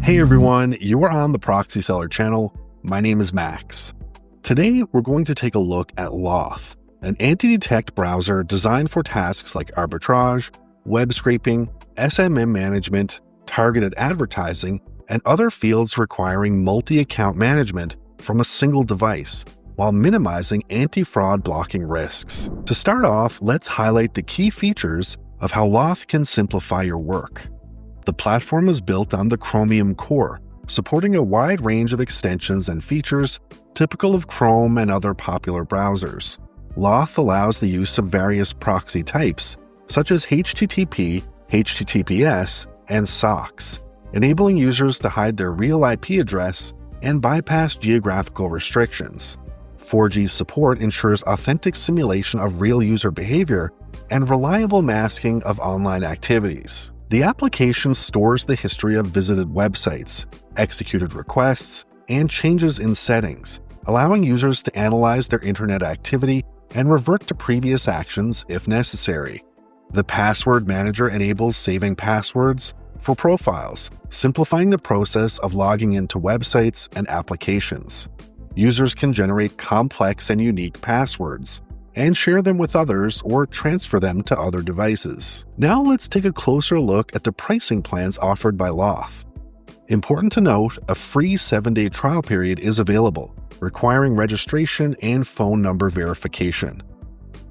Hey everyone, you are on the Proxy-Seller channel. My name is Max. Today, we're going to take a look at Lauth, an anti-detect browser designed for tasks like arbitrage, web scraping, SMM management, targeted advertising, and other fields requiring multi-account management from a single device, while minimizing anti-fraud blocking risks. To start off, let's highlight the key features of how Lauth can simplify your work. The platform is built on the Chromium core, supporting a wide range of extensions and features typical of Chrome and other popular browsers. Lauth allows the use of various proxy types, such as HTTP, HTTPS, and SOCKS, enabling users to hide their real IP address and bypass geographical restrictions. 4G support ensures authentic simulation of real user behavior and reliable masking of online activities. The application stores the history of visited websites, executed requests, and changes in settings, allowing users to analyze their internet activity and revert to previous actions if necessary. The password manager enables saving passwords for profiles, simplifying the process of logging into websites and applications. Users can generate complex and unique passwords and share them with others or transfer them to other devices. Now let's take a closer look at the pricing plans offered by Lauth. Important to note, a free 7-day trial period is available, requiring registration and phone number verification.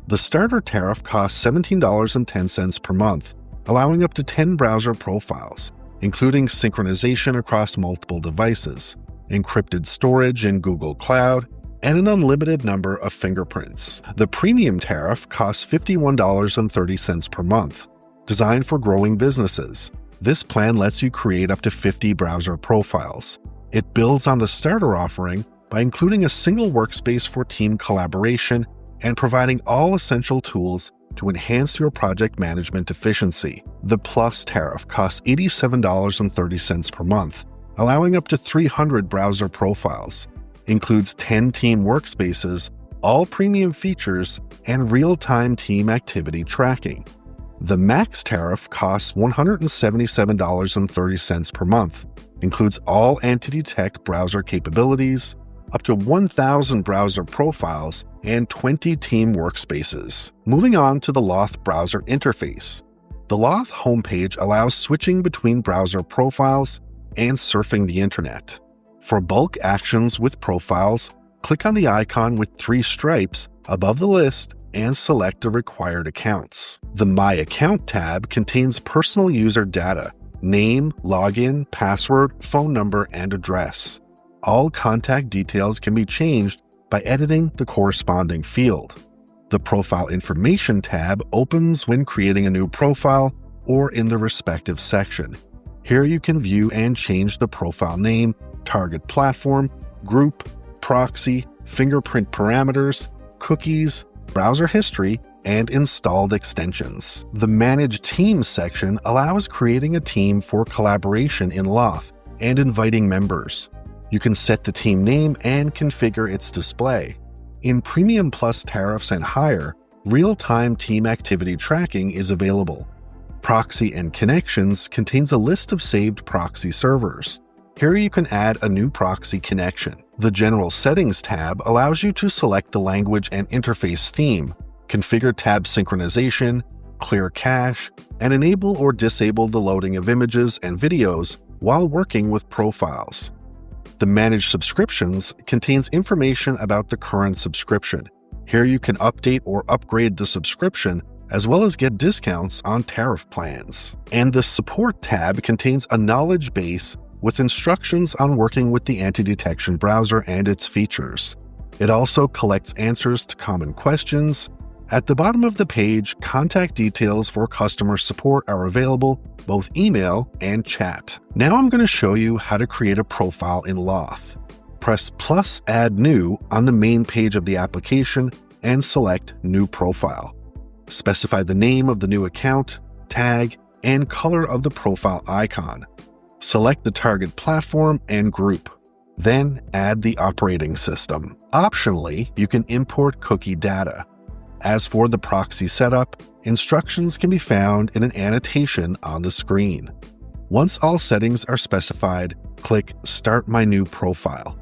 The starter tariff costs $17.10 per month, allowing up to 10 browser profiles, including synchronization across multiple devices, encrypted storage in Google Cloud, and an unlimited number of fingerprints. The premium tariff costs $51.30 per month, designed for growing businesses. This plan lets you create up to 50 browser profiles. It builds on the starter offering by including a single workspace for team collaboration and providing all essential tools to enhance your project management efficiency. The Plus tariff costs $87.30 per month, allowing up to 300 browser profiles. Includes 10 team workspaces, all premium features, and real-time team activity tracking. The Max tariff costs $177.30 per month, includes all anti-detect browser capabilities, up to 1,000 browser profiles, and 20 team workspaces. Moving on to the Lauth browser interface. The Lauth homepage allows switching between browser profiles and surfing the internet. For bulk actions with profiles, click on the icon with 3 stripes above the list and select the required accounts. The My Account tab contains personal user data, name, login, password, phone number, and address. All contact details can be changed by editing the corresponding field. The Profile Information tab opens when creating a new profile or in the respective section. Here you can view and change the profile name, target platform, group, proxy, fingerprint parameters, cookies, browser history, and installed extensions. The Manage Teams section allows creating a team for collaboration in Lauth and inviting members. You can set the team name and configure its display. In Premium Plus tariffs and higher, real-time team activity tracking is available. Proxy and Connections contains a list of saved proxy servers. Here you can add a new proxy connection. The General Settings tab allows you to select the language and interface theme, configure tab synchronization, clear cache, and enable or disable the loading of images and videos while working with profiles. The Manage Subscriptions contains information about the current subscription. Here you can update or upgrade the subscription as well as get discounts on tariff plans. And the Support tab contains a knowledge base with instructions on working with the anti-detection browser and its features. It also collects answers to common questions. At the bottom of the page, contact details for customer support are available, both email and chat. Now I'm going to show you how to create a profile in Lauth. Press plus Add New on the main page of the application and select New Profile. Specify the name of the new account, tag, and color of the profile icon. Select the target platform and group. Then add the operating system. Optionally, you can import cookie data. As for the proxy setup, instructions can be found in an annotation on the screen. Once all settings are specified, click Start My New Profile.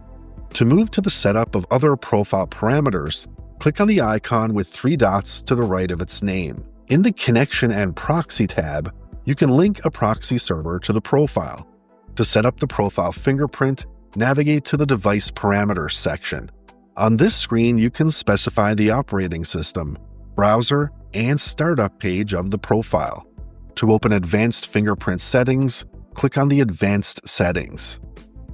To move to the setup of other profile parameters, click on the icon with 3 dots to the right of its name. In the Connection and Proxy tab, you can link a proxy server to the profile. To set up the profile fingerprint, navigate to the Device Parameters section. On this screen, you can specify the operating system, browser, and startup page of the profile. To open Advanced Fingerprint Settings, click on the Advanced Settings.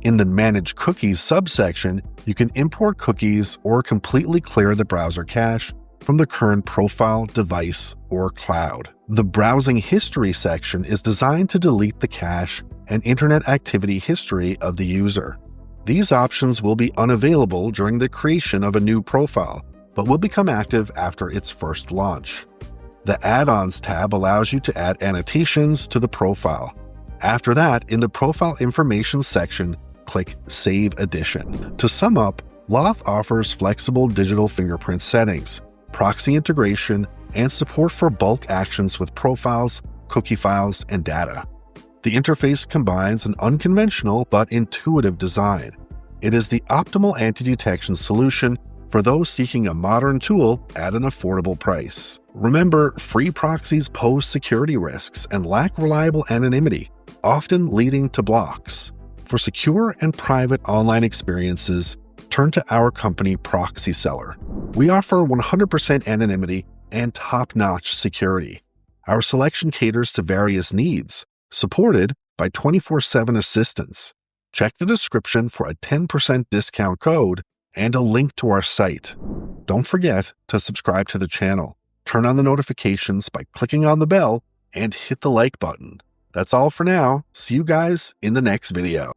In the Manage Cookies subsection, you can import cookies or completely clear the browser cache from the current profile, device, or cloud. The Browsing History section is designed to delete the cache and internet activity history of the user. These options will be unavailable during the creation of a new profile, but will become active after its first launch. The Add-ons tab allows you to add annotations to the profile. After that, in the Profile Information section, click Save Addition. To sum up, Lauth offers flexible digital fingerprint settings, proxy integration, and support for bulk actions with profiles, cookie files, and data. The interface combines an unconventional but intuitive design. It is the optimal anti-detection solution for those seeking a modern tool at an affordable price. Remember, free proxies pose security risks and lack reliable anonymity, often leading to blocks. For secure and private online experiences, turn to our company Proxy-Seller. We offer 100% anonymity and top-notch security. Our selection caters to various needs, supported by 24/7 assistance. Check the description for a 10% discount code and a link to our site. Don't forget to subscribe to the channel, turn on the notifications by clicking on the bell, and hit the like button. That's all for now. See you guys in the next video.